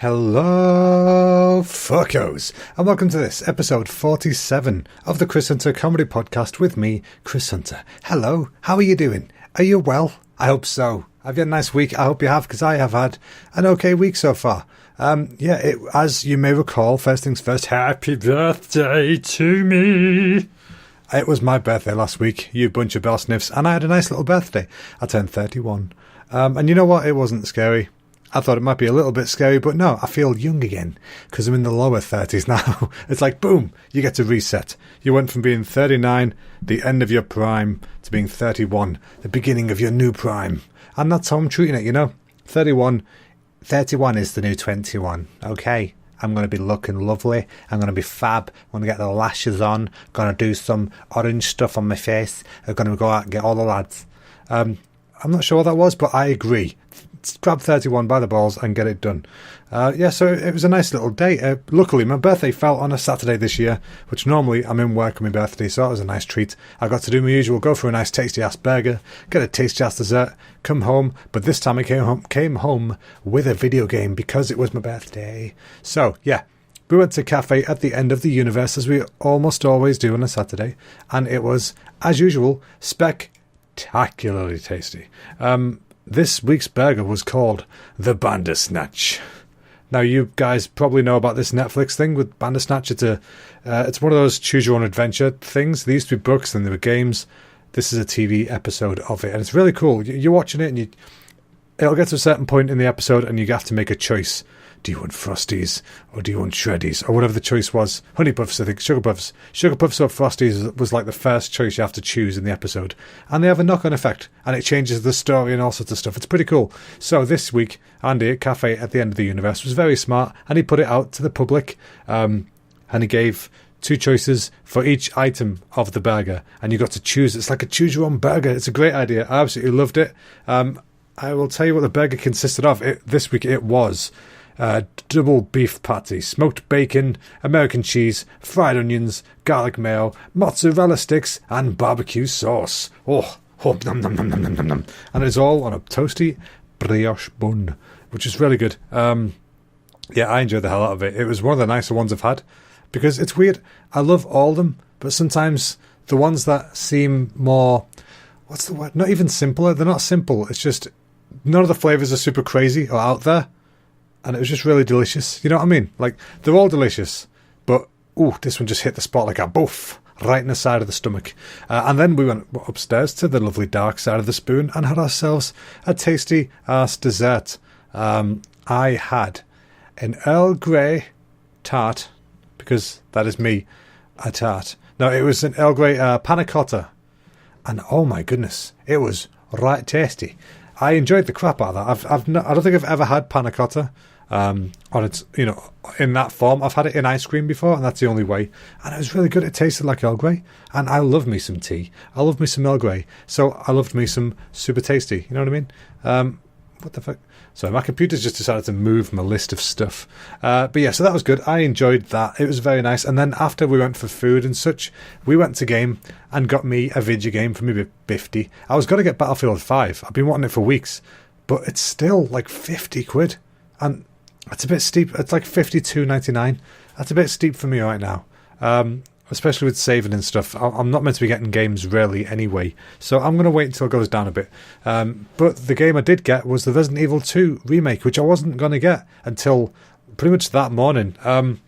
Hello, fuckos, and welcome to this episode 47 of the Chris Hunter Comedy Podcast with me, Chris Hunter. Hello, how are you doing? Are you well? I hope so. Have you had a nice week? I hope you have, because I have had an okay week so far. As you may recall, first things first, happy birthday to me. It was my birthday last week, you bunch of bell sniffs, and I had a nice little birthday. I turned 31. And you know what? It wasn't scary. I thought it might be a little bit scary, but no, I feel young again because I'm in the lower 30s now. It's like, boom, you get to reset. You went from being 39, the end of your prime, to being 31, the beginning of your new prime. And that's how I'm treating it, you know. 31 is the new 21, okay? I'm going to be looking lovely. I'm going to be fab. I'm going to get the lashes on. Going to do some orange stuff on my face. I'm going to go out and get all the lads. I'm not sure what that was, but I agree. Grab 31 by the balls and get it done. So it was a nice little day. Luckily, my birthday fell on a Saturday this year, which normally I'm in work on my birthday, so that was a nice treat. I got to do my usual, go for a nice tasty-ass burger, get a tasty-ass dessert, come home, but this time I came home with a video game because it was my birthday. So, yeah. We went to a cafe at the end of the universe, as we almost always do on a Saturday, and it was, as usual, spectacularly tasty. This week's burger was called the Bandersnatch. Now, you guys probably know about this Netflix thing with Bandersnatch. It's one of those choose-your-own-adventure things. They used to be books, then there were games. This is a TV episode of it, and it's really cool. You're watching it, and it'll get to a certain point in the episode, and you have to make a choice. Do you want Frosties, or do you want Shreddies, or whatever the choice was? Honey Puffs, I think. Sugar Puffs. Sugar Puffs or Frosties was like the first choice you have to choose in the episode. And they have a knock-on effect, and it changes the story and all sorts of stuff. It's pretty cool. So this week, Andy at Cafe at the End of the Universe was very smart, and he put it out to the public, and he gave 2 choices for each item of the burger, and you got to choose. It's like a choose-your-own burger. It's a great idea. I absolutely loved it. I will tell you what the burger consisted of. This week it was double beef patty, smoked bacon, American cheese, fried onions, garlic mayo, mozzarella sticks, and barbecue sauce. Oh, nom, nom, nom, nom, nom, nom, nom. And it's all on a toasty brioche bun, which is really good. I enjoyed the hell out of it. It was one of the nicer ones I've had, because it's weird. I love all of them, but sometimes the ones that seem more, what's the word? Not even simpler. They're not simple. It's just none of the flavours are super crazy or out there. And it was just really delicious. You know what I mean? Like, they're all delicious. But, this one just hit the spot like a boof, right in the side of the stomach. And then we went upstairs to the lovely dark side of the spoon and had ourselves a tasty-ass dessert. I had an Earl Grey tart, because that is me, a tart. No, it was an Earl Grey panna cotta. And, oh my goodness, it was right tasty. I enjoyed the crap out of that. I don't think I've ever had panna cotta on its, in that form. I've had it in ice cream before, and that's the only way. And it was really good. It tasted like Earl Grey, and I love me some tea. I love me some Earl Grey, so I loved me some super tasty. You know what I mean? What the fuck? So my computer's just decided to move my list of stuff. So that was good. I enjoyed that. It was very nice. And then after we went for food and such, we went to game and got me a video game for maybe 50. I was going to get Battlefield 5. I've been wanting it for weeks, but it's still like 50 quid. And it's a bit steep. It's like 52.99. That's a bit steep for me right now. Especially with saving and stuff. I'm not meant to be getting games rarely anyway, so I'm going to wait until it goes down a bit. But the game I did get was the Resident Evil 2 remake, which I wasn't going to get until pretty much that morning. I'd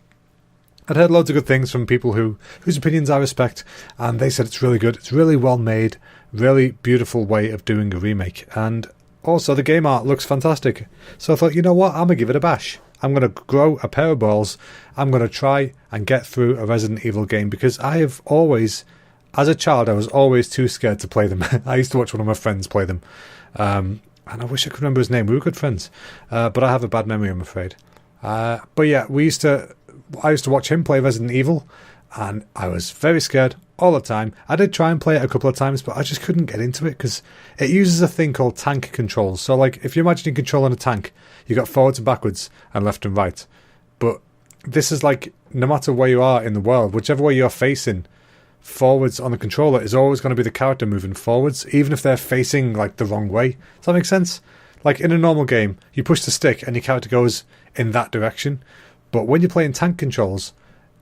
heard loads of good things from people whose opinions I respect, and they said it's really good. It's really well made, really beautiful way of doing a remake, and also the game art looks fantastic. So I thought, you know what, I'm going to give it a bash. I'm going to grow a pair of balls. I'm going to try and get through a Resident Evil game, because I have always, as a child, I was always too scared to play them. I used to watch one of my friends play them. And I wish I could remember his name. We were good friends. But I have a bad memory, I'm afraid. I used to watch him play Resident Evil, and I was very scared all the time. I did try and play it a couple of times, but I just couldn't get into it because it uses a thing called tank controls. So, like, if you're imagining controlling a tank, you got forwards and backwards and left and right. But this is like, no matter where you are in the world, whichever way you're facing, forwards on the controller is always going to be the character moving forwards, even if they're facing like the wrong way. Does that make sense? Like in a normal game, you push the stick and your character goes in that direction. But when you're playing tank controls,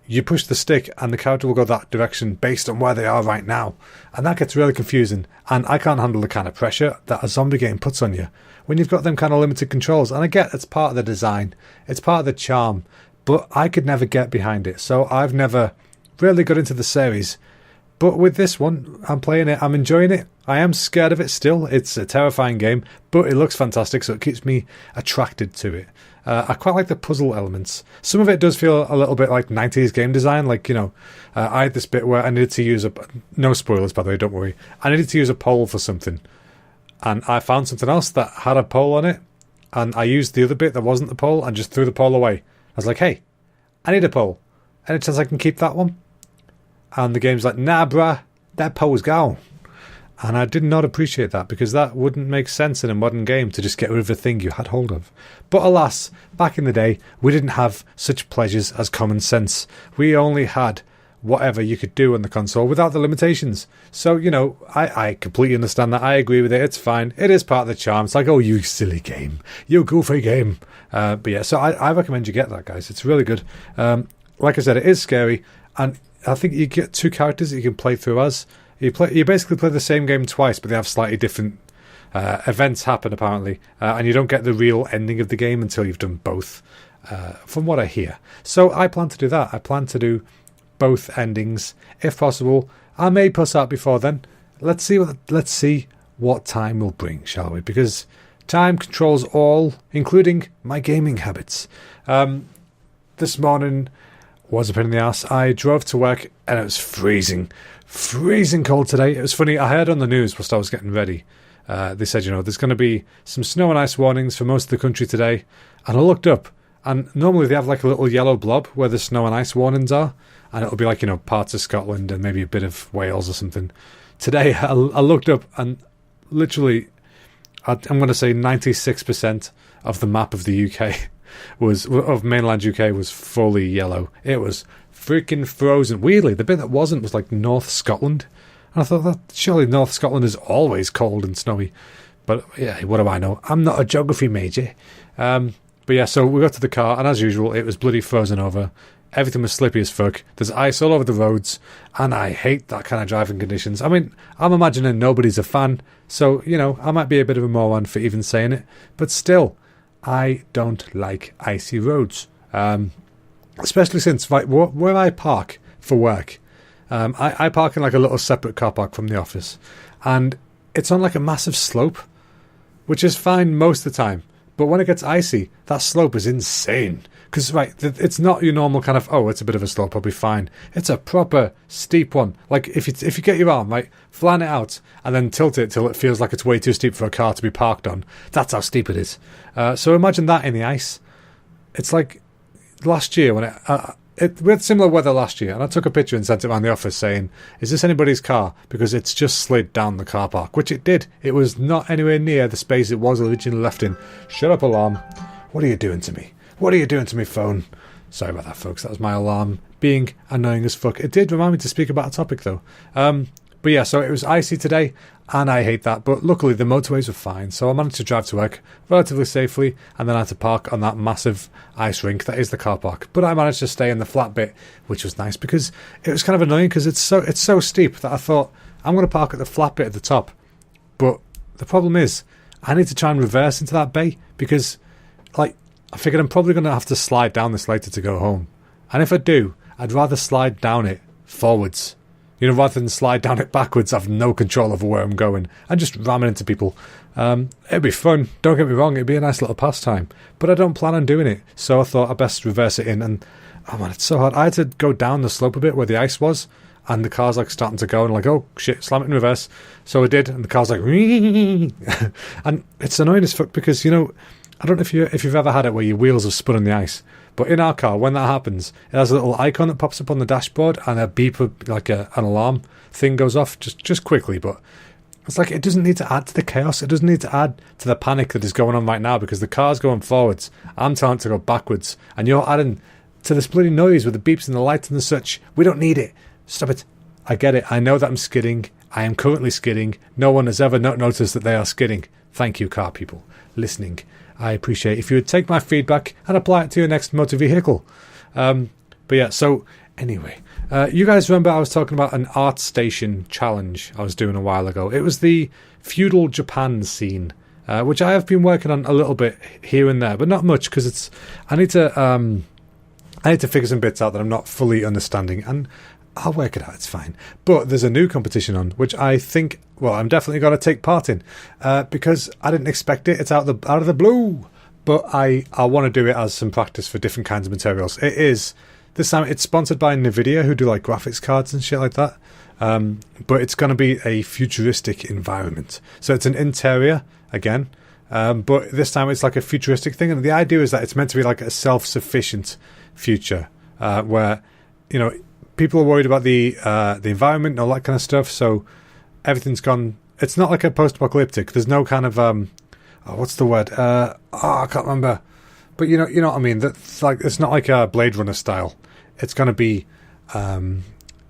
you push the stick and the character will go that direction based on where they are right now. And that gets really confusing. And I can't handle the kind of pressure that a zombie game puts on you when you've got them kind of limited controls. And I get it's part of the design. It's part of the charm. But I could never get behind it. So I've never really got into the series. But with this one, I'm playing it. I'm enjoying it. I am scared of it still. It's a terrifying game. But it looks fantastic. So it keeps me attracted to it. I quite like the puzzle elements. Some of it does feel a little bit like 90s game design. Like, I had this bit where I needed to use no spoilers, by the way, don't worry. I needed to use a pole for something. And I found something else that had a pole on it. And I used the other bit that wasn't the pole and just threw the pole away. I was like, hey, I need a pole. Any chance I can keep that one? And the game's like, nah, bruh, that pole's gone. And I did not appreciate that, because that wouldn't make sense in a modern game to just get rid of a thing you had hold of. But alas, back in the day, we didn't have such pleasures as common sense. We only had whatever you could do on the console without the limitations. So, I completely understand that. I agree with it. It's fine. It is part of the charm. It's like, oh, you silly game. You goofy game. But yeah, so I recommend you get that, guys. It's really good. Like I said, it is scary. And I think you get two characters that you can play through as. You basically play the same game twice, but they have slightly different events happen, apparently. And you don't get the real ending of the game until you've done both, from what I hear. So I plan to do that. I plan to do both endings, if possible. I may puss out before then. Let's see what time will bring, shall we? Because time controls all, including my gaming habits. This morning was a pain in the ass. I drove to work and it was freezing cold today. It was funny, I heard on the news whilst I was getting ready, they said, there's going to be some snow and ice warnings for most of the country today. And I looked up, and normally they have like a little yellow blob where the snow and ice warnings are, and it'll be like, parts of Scotland and maybe a bit of Wales or something. Today I looked up, and literally I'm going to say 96% of the map of the UK of mainland UK was fully yellow. It was freaking frozen. Weirdly, the bit that wasn't was like North Scotland. And I thought, that surely North Scotland is always cold and snowy. But yeah, what do I know? I'm not a geography major. But yeah, so we got to the car, and as usual, it was bloody frozen over. Everything was slippy as fuck. There's ice all over the roads, and I hate that kind of driving conditions. I mean, I'm imagining nobody's a fan, so, I might be a bit of a moron for even saying it. But still, I don't like icy roads. Especially since where I park for work, I park in like a little separate car park from the office, and it's on like a massive slope, which is fine most of the time. But when it gets icy, that slope is insane. Because it's not your normal kind of, oh, it's a bit of a slope, I'll be fine. It's a proper steep one. Like if you get your arm, flan it out and then tilt it till it feels like it's way too steep for a car to be parked on. That's how steep it is. So imagine that in the ice. It's like last year when we had similar weather last year, and I took a picture and sent it around the office saying, is this anybody's car? Because it's just slid down the car park, which it did. It was not anywhere near the space it was originally left in. Shut up, alarm. What are you doing to me? What are you doing to me, phone? Sorry about that, folks. That was my alarm being annoying as fuck. It did remind me to speak about a topic, though. But yeah, so it was icy today, and I hate that. But luckily, the motorways were fine, so I managed to drive to work relatively safely, and then I had to park on that massive ice rink that is the car park. But I managed to stay in the flat bit, which was nice, because it was kind of annoying, because it's so steep that I thought, I'm going to park at the flat bit at the top. But the problem is, I need to try and reverse into that bay, because, I figured I'm probably going to have to slide down this later to go home. And if I do, I'd rather slide down it forwards. Rather than slide down it backwards, I have no control over where I'm going and just ramming into people. It'd be fun, don't get me wrong, it'd be a nice little pastime. But I don't plan on doing it, so I thought I'd best reverse it in. And, oh man, it's so hard. I had to go down the slope a bit where the ice was, and the car's starting to go, and oh shit, slam it in reverse. So I did, and the car's and it's annoying as fuck because, I don't know if you've ever had it where your wheels have spun on the ice, but in our car, when that happens, it has a little icon that pops up on the dashboard, and a beep, like an alarm thing goes off just quickly. But it's like, it doesn't need to add to the chaos. It doesn't need to add to the panic that is going on right now, because the car's going forwards. I'm telling it to go backwards, and you're adding to this bloody noise with the beeps and the lights and the such. We don't need it. Stop it. I get it. I know that I'm skidding. I am currently skidding. No one has ever noticed that they are skidding. Thank you, car people, listening. I appreciate if you would take my feedback and apply it to your next motor vehicle. But yeah, so anyway, you guys remember I was talking about an art station challenge I was doing a while ago. It was the feudal Japan scene, which I have been working on a little bit here and there, but not much because I need to figure some bits out that I'm not fully understanding, and I'll work it out, it's fine. But there's a new competition on, which I think, well, I'm definitely going to take part in, because I didn't expect it. It's out of the blue. But I want to do it as some practice for different kinds of materials. This time it's sponsored by NVIDIA, who do like graphics cards and shit like that. But it's going to be a futuristic environment. So it's an interior, again. But this time it's like a futuristic thing. And the idea is that it's meant to be like a self-sufficient future, where, you know, people are worried about the environment and all that kind of stuff, so everything's gone. It's not like a post-apocalyptic. There's no kind of what's the word? I can't remember. But you know what I mean. That's like, it's not like a Blade Runner style. It's gonna be good.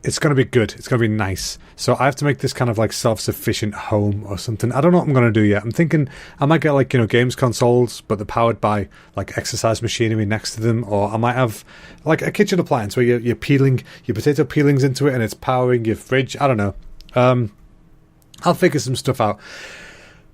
It's gonna be nice. So I have to make this kind of like self-sufficient home or something. I don't know what I'm gonna do yet. I'm thinking I might get like, you know, games consoles, but they're powered by like exercise machinery next to them, or I might have like a kitchen appliance where you're peeling your potato peelings into it and it's powering your fridge. I don't know. I'll figure some stuff out.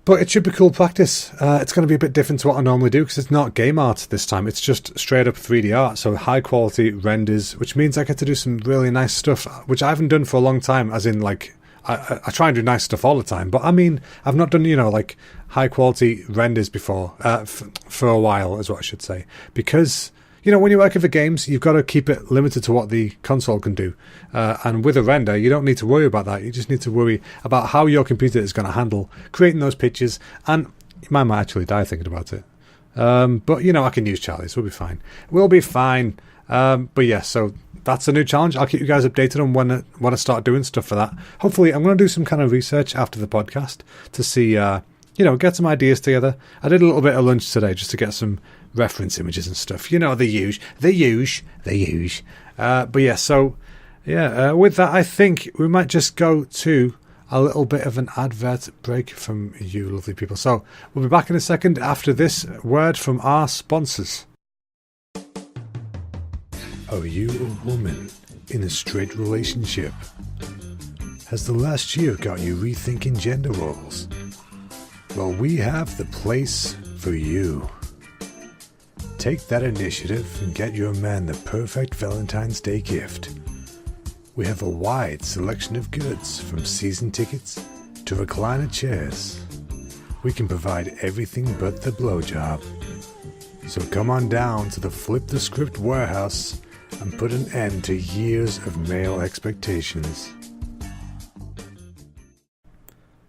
But it should be cool practice. It's going to be a bit different to what I normally do because it's not game art this time. It's just straight up 3D art. So high quality renders, which means I get to do some really nice stuff, which I haven't done for a long time. As in, like, I try and do nice stuff all the time. But I mean, I've not done, you know, like high quality renders before for a while, is what I should say. Because, you know, when you're working for games, you've got to keep it limited to what the console can do. And with a render, you don't need to worry about that. You just need to worry about how your computer is going to handle creating those pictures. And you might actually die thinking about it. But, you know, I can use Charlie's. We'll be fine. We'll be fine. But yeah, so that's a new challenge. I'll keep you guys updated on when I start doing stuff for that. Hopefully, I'm going to do some kind of research after the podcast to see, you know, get some ideas together. I did a little bit of lunch today just to get some reference images and stuff, you know, the huge. But yeah, so yeah, with that, I think we might just go to a little bit of an advert break from you lovely people. So we'll be back in a second after this word from our sponsors. Are you a woman in a straight relationship? Has the last year got you rethinking gender roles? Well, we have the place for you. Take that initiative and get your man the perfect Valentine's Day gift. We have a wide selection of goods, from season tickets to recliner chairs. We can provide everything but the blowjob. So come on down to the Flip the Script warehouse and put an end to years of male expectations.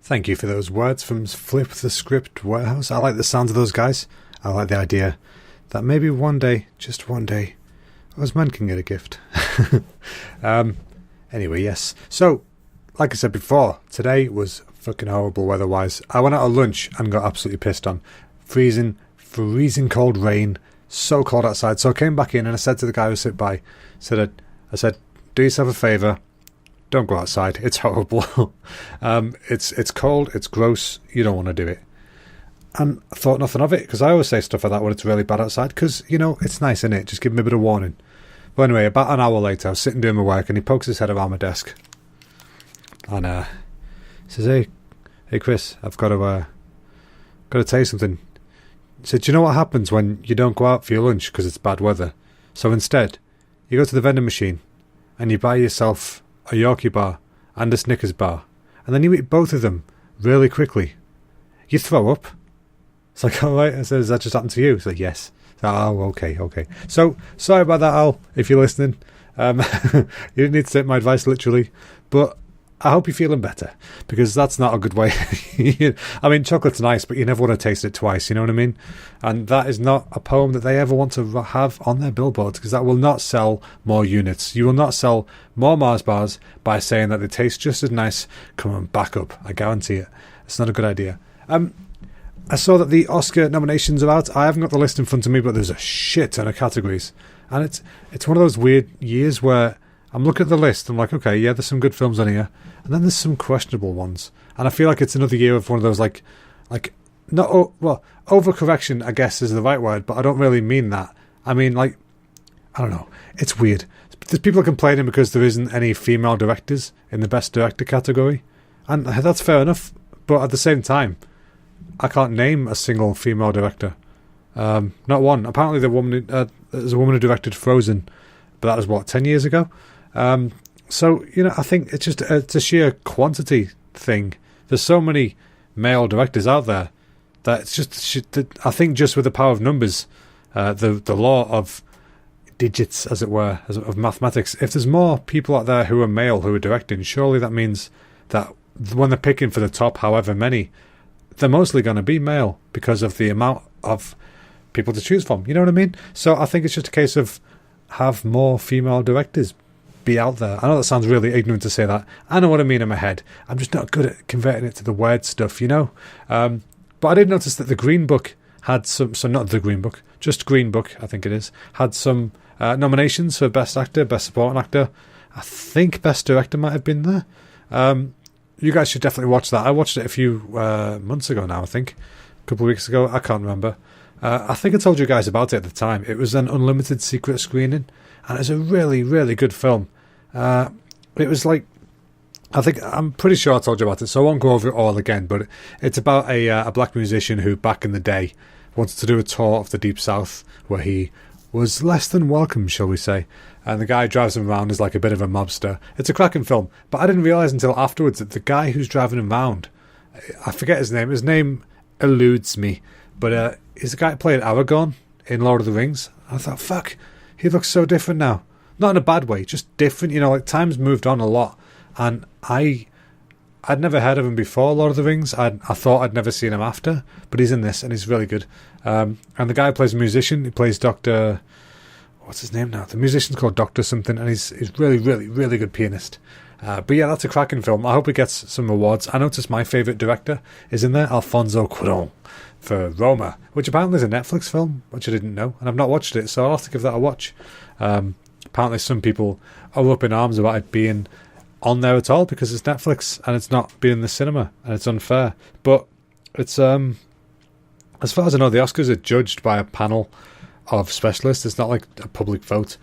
Thank you for those words from Flip the Script warehouse. I like the sound of those guys. I like the idea that maybe one day, just one day, us men can get a gift. Anyway, yes. So, like I said before, today was fucking horrible weather-wise. I went out at lunch and got absolutely pissed on. Freezing cold rain. So cold outside. So I came back in and I said to the guy who sit by, I said, do yourself a favour. Don't go outside. It's horrible. It's cold. It's gross. You don't want to do it. And I thought nothing of it, because I always say stuff like that when it's really bad outside, because, you know, it's nice, isn't it? Just give me a bit of warning. But anyway, about an hour later, I was sitting doing my work, and he pokes his head around my desk. And says, hey Chris, I've got to tell you something. He said, do you know what happens when you don't go out for your lunch because it's bad weather? So instead, you go to the vending machine, and you buy yourself a Yorkie bar and a Snickers bar, and then you eat both of them really quickly. You throw up. It's like, all right. I said, has that just happened to you? He's like, yes. So, oh, okay. So, sorry about that, Al, if you're listening. You didn't need to take my advice literally, but I hope you're feeling better, because that's not a good way. I mean, chocolate's nice, but you never want to taste it twice, you know what I mean? And that is not a poem that they ever want to have on their billboards, because that will not sell more units. You will not sell more Mars bars by saying that they taste just as nice. Come on, back up. I guarantee it. It's not a good idea. I saw that the Oscar nominations are out. I haven't got the list in front of me, but there's a shit ton of categories. And it's one of those weird years where I'm looking at the list, I'm like, okay, yeah, there's some good films on here, and then there's some questionable ones. And I feel like it's another year of one of those like overcorrection, I guess, is the right word, but I don't really mean that. I mean, like, I don't know. It's weird. There's people complaining because there isn't any female directors in the best director category, and that's fair enough. But at the same time, I can't name a single female director. Not one. Apparently, there's a woman who directed Frozen, but that was 10 years ago. So I think it's a sheer quantity thing. There's so many male directors out there that it's just. I think just with the power of numbers, the law of digits, as it were, of mathematics. If there's more people out there who are male who are directing, surely that means that when they're picking for the top, however many, they're mostly going to be male because of the amount of people to choose from. You know what I mean? So I think it's just a case of have more female directors be out there. I know that sounds really ignorant to say that. I know what I mean in my head. I'm just not good at converting it to the word stuff, But I did notice that the Green Book had some not the Green Book, just Green Book, I think it is, had some nominations for Best Actor, Best Supporting Actor. I think Best Director might have been there. You guys should definitely watch that. I watched it a few months ago now, I think. A couple of weeks ago. I can't remember. I think I told you guys about it at the time. It was an unlimited secret screening, and it's a really, really good film. It was like, I'm pretty sure I told you about it, so I won't go over it all again, but it's about a black musician who, back in the day, wanted to do a tour of the Deep South, where he was less than welcome, shall we say. And the guy drives him around as like a bit of a mobster. It's a cracking film, but I didn't realise until afterwards that the guy who's driving him around, I forget his name. His name eludes me, but he's the guy who played Aragorn in Lord of the Rings. I thought, fuck, he looks so different now. Not in a bad way, just different. Like time's moved on a lot, and I'd never heard of him before Lord of the Rings. I thought I'd never seen him after, but he's in this and he's really good. And the guy who plays a musician, he plays Dr. What's his name now? The musician's called Dr. something, and he's really, really, really good pianist. But yeah, that's a cracking film. I hope it gets some awards. I noticed my favourite director is in there, Alfonso Cuarón, for Roma, which apparently is a Netflix film, which I didn't know, and I've not watched it, so I'll have to give that a watch. Apparently some people are up in arms about it being on there at all because it's Netflix and it's not being in the cinema, and it's unfair. But it's as far as I know, the Oscars are judged by a panel of specialists. It's not like a public vote.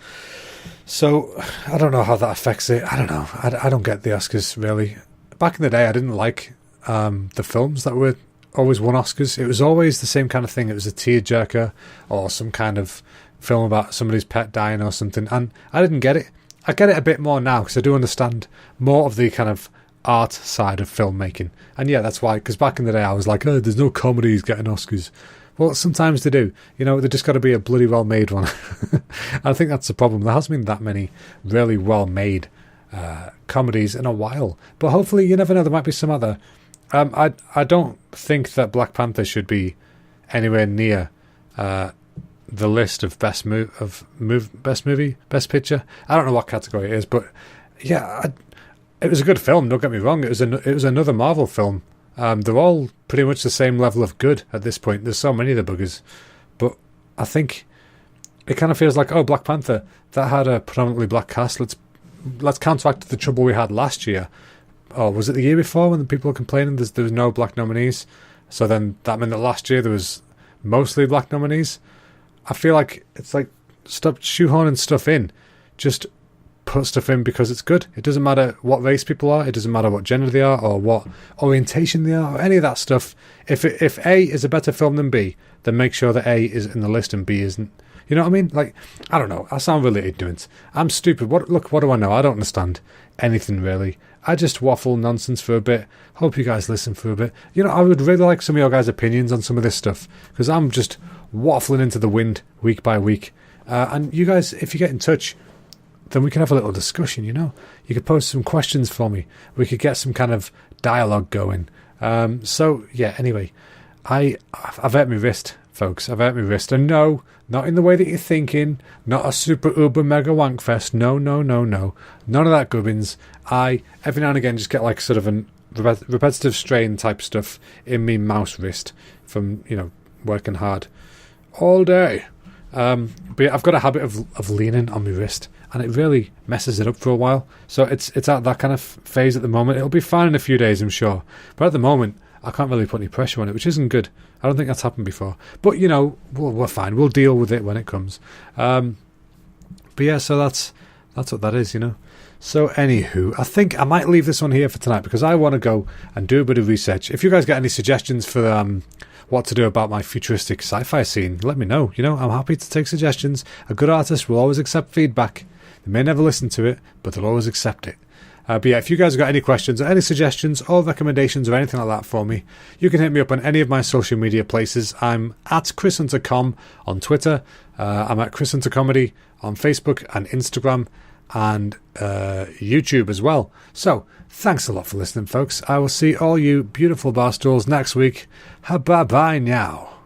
So I don't know how that affects it. I don't know. I don't get the Oscars really. Back in the day, I didn't like the films that were always won Oscars. It was always the same kind of thing. It was a tearjerker or some kind of film about somebody's pet dying or something, and I didn't get it. I get it a bit more now because I do understand more of the kind of art side of filmmaking. And yeah, that's why, because back in the day I was like, oh, there's no comedies getting Oscars. Well, sometimes they do. They just got to be a bloody well-made one. I think that's the problem. There hasn't been that many really well-made comedies in a while. But hopefully, you never know, there might be some other. I don't think that Black Panther should be anywhere near the list of best movie, best picture. I don't know what category it is, but yeah, it was a good film. Don't get me wrong. It was another Marvel film. They're all pretty much the same level of good at this point. There's so many of the buggers, but I think it kind of feels like, oh, Black Panther, that had a predominantly black cast. Let's counteract the trouble we had last year. Or was it the year before when the people were complaining there was no black nominees? So then that meant that last year there was mostly black nominees. I feel like it's like, stop shoehorning stuff in. Just put stuff in because it's good. It doesn't matter what race people are. It doesn't matter what gender they are or what orientation they are or any of that stuff. If A is a better film than B, then make sure that A is in the list and B isn't. You know what I mean? Like, I don't know. I sound really ignorant. I'm stupid. What do I know? I don't understand anything really. I just waffle nonsense for a bit. Hope you guys listen for a bit. I would really like some of your guys' opinions on some of this stuff because I'm just waffling into the wind week by week. And you guys, if you get in touch, then we can have a little discussion, You could post some questions for me. We could get some kind of dialogue going. So, yeah, anyway, I've hurt my wrist, folks. I've hurt my wrist. And no, not in the way that you're thinking. Not a super uber mega wank fest. No. None of that gubbins. I, every now and again, just get like sort of a repetitive strain type stuff in me mouse wrist from, working hard all day. But yeah, I've got a habit of leaning on my wrist, and it really messes it up for a while. So it's at that kind of phase at the moment. It'll be fine in a few days, I'm sure. But at the moment, I can't really put any pressure on it, which isn't good. I don't think that's happened before. But, you know, we're fine. We'll deal with it when it comes. But yeah, so that's what that is, you know. So anywho, I think I might leave this one here for tonight because I want to go and do a bit of research. If you guys got any suggestions for what to do about my futuristic sci-fi scene, let me know. You know, I'm happy to take suggestions. A good artist will always accept feedback. They may never listen to it, but they'll always accept it. But yeah, if you guys have got any questions or any suggestions or recommendations or anything like that for me, you can hit me up on any of my social media places. I'm at ChrisHunterCom on Twitter. I'm at Chris Hunter Comedy on Facebook and Instagram and YouTube as well. So thanks a lot for listening, folks. I will see all you beautiful barstools next week. Bye bye now.